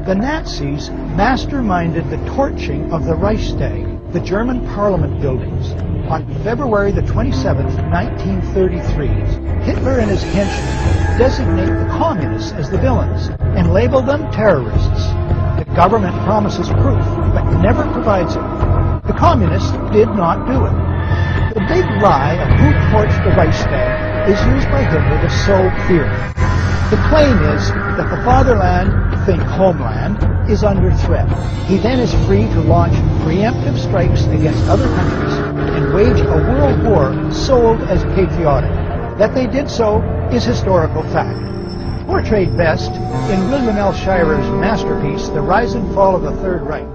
The Nazis masterminded the torching of the Reichstag, the German parliament buildings. On February the 27th, 1933, Hitler and his henchmen designate the communists as the villains and label them terrorists. The government promises proof, but never provides it. The communists did not do it. The big lie of who torched the Reichstag is used by Hitler to sow fear. The claim is that the fatherland, think homeland, is under threat. He then is free to launch preemptive strikes against other countries and wage a world war sold as patriotic. That they did so is historical fact. Portrayed best in William L. Shirer's masterpiece, The Rise and Fall of the Third Reich.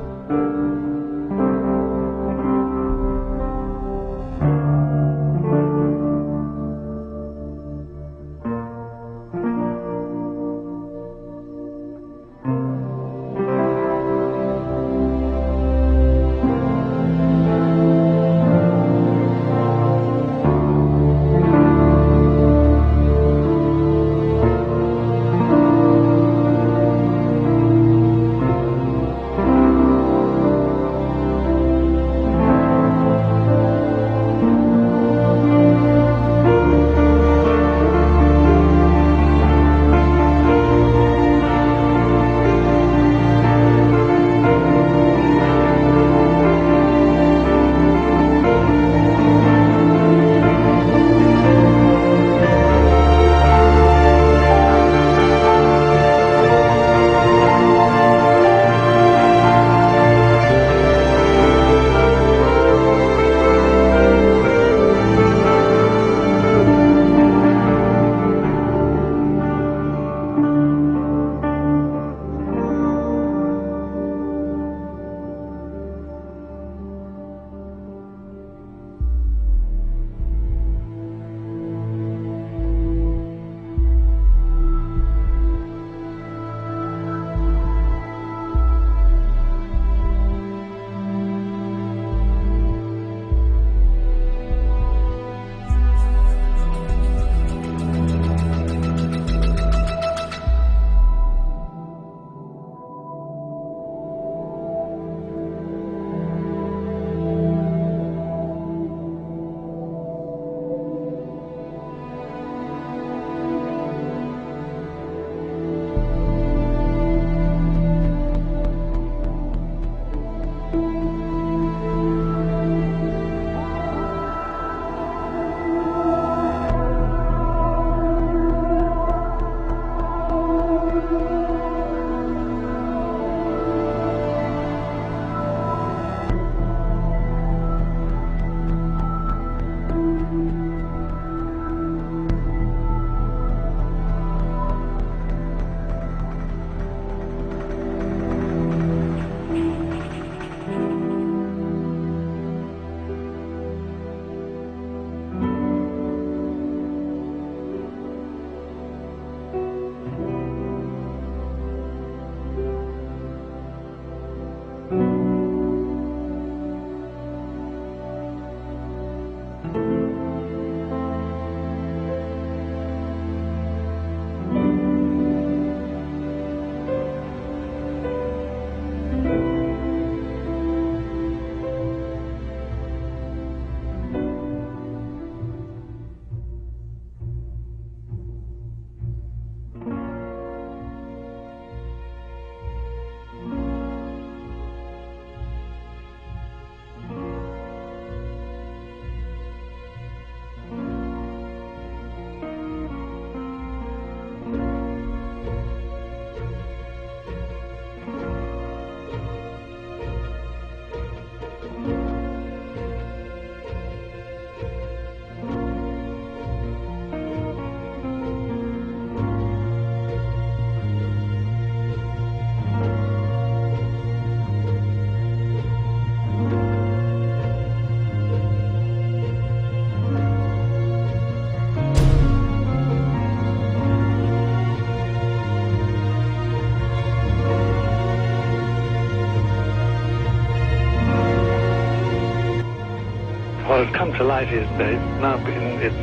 What has come to light is that it's now been, it's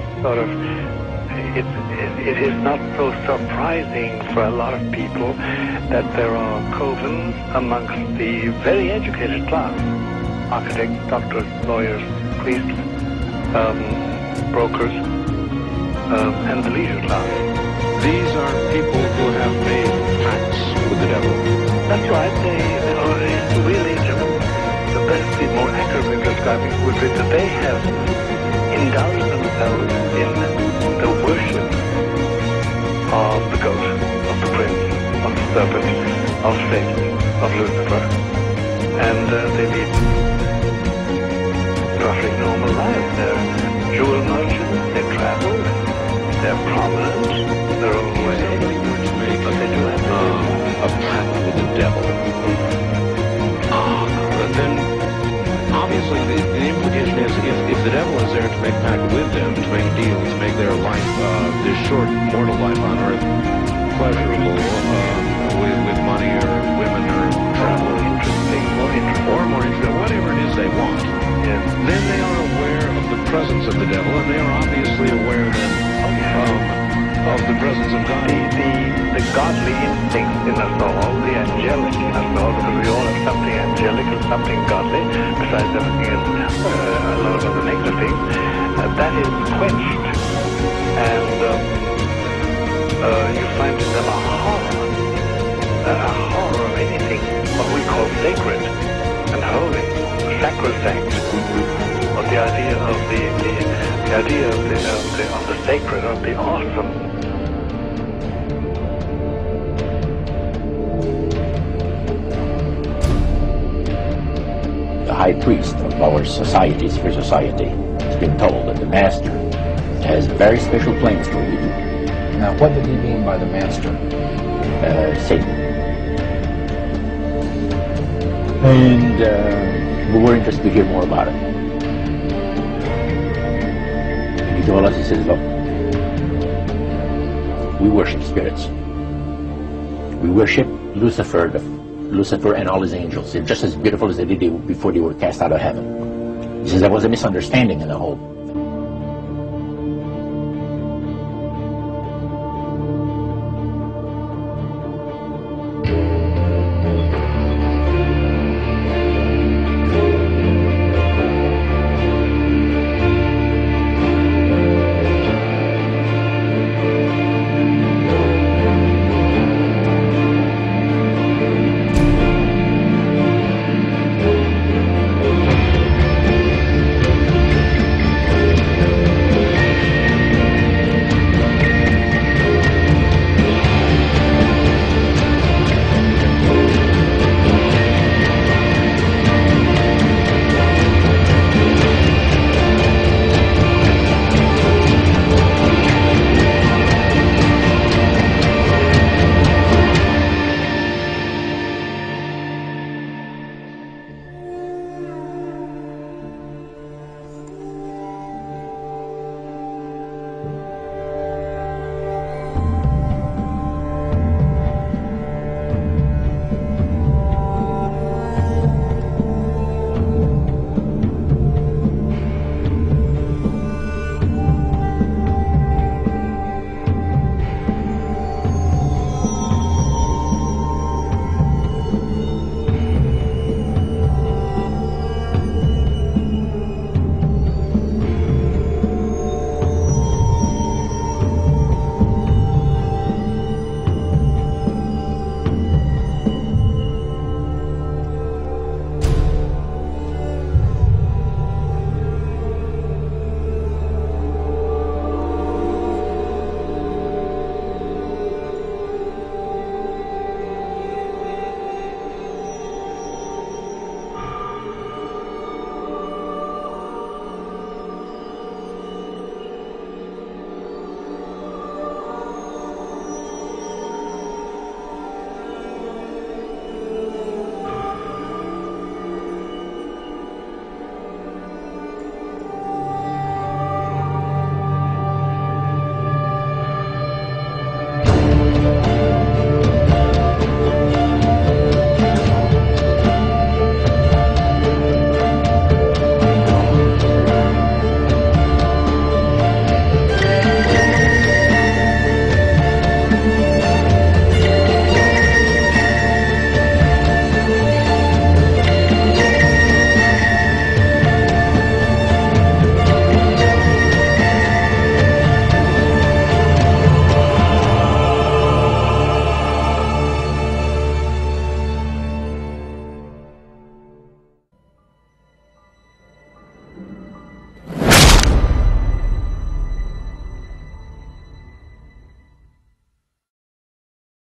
it is not so surprising for a lot of people that there are covens amongst the very educated class, architects, doctors, lawyers, priests, brokers, and the leisure class. These are people who have made pacts with the devil. That's right. They are really, the best, the more accurately describing would be that they have indulged themselves in the worship of the goat, of the prince, of the serpent, of Satan, of Lucifer. And they lead perfectly normal lives. They're jewel merchants, they travel, they're prominent, their own way. But they do have A pact with the devil. But then, obviously, the implication is if the devil is there to make pact with them, to make deals, make their life, this short mortal life on earth, pleasurable with money or women or travel, or more interesting, whatever it is they want, then they are aware of the presence of the devil, and they are obviously aware then of the presence of God. The godly instinct in us all, the angelic in us all, because we all have something angelic and something godly, besides everything else, a lot of other negative things, that is quenched. And you find in them a horror of anything, what we call sacred and holy, sacrosanct, or the idea of the idea of the sacred, of the awesome. The high priest of our society, secret society, has been told that the master has very special plans for you. Now, what did he mean by the master? Satan. And we were interested to hear more about it. And he told us, he says, look, we worship spirits. We worship Lucifer and all his angels. They're just as beautiful as they did before they were cast out of heaven. He says there was a misunderstanding in the whole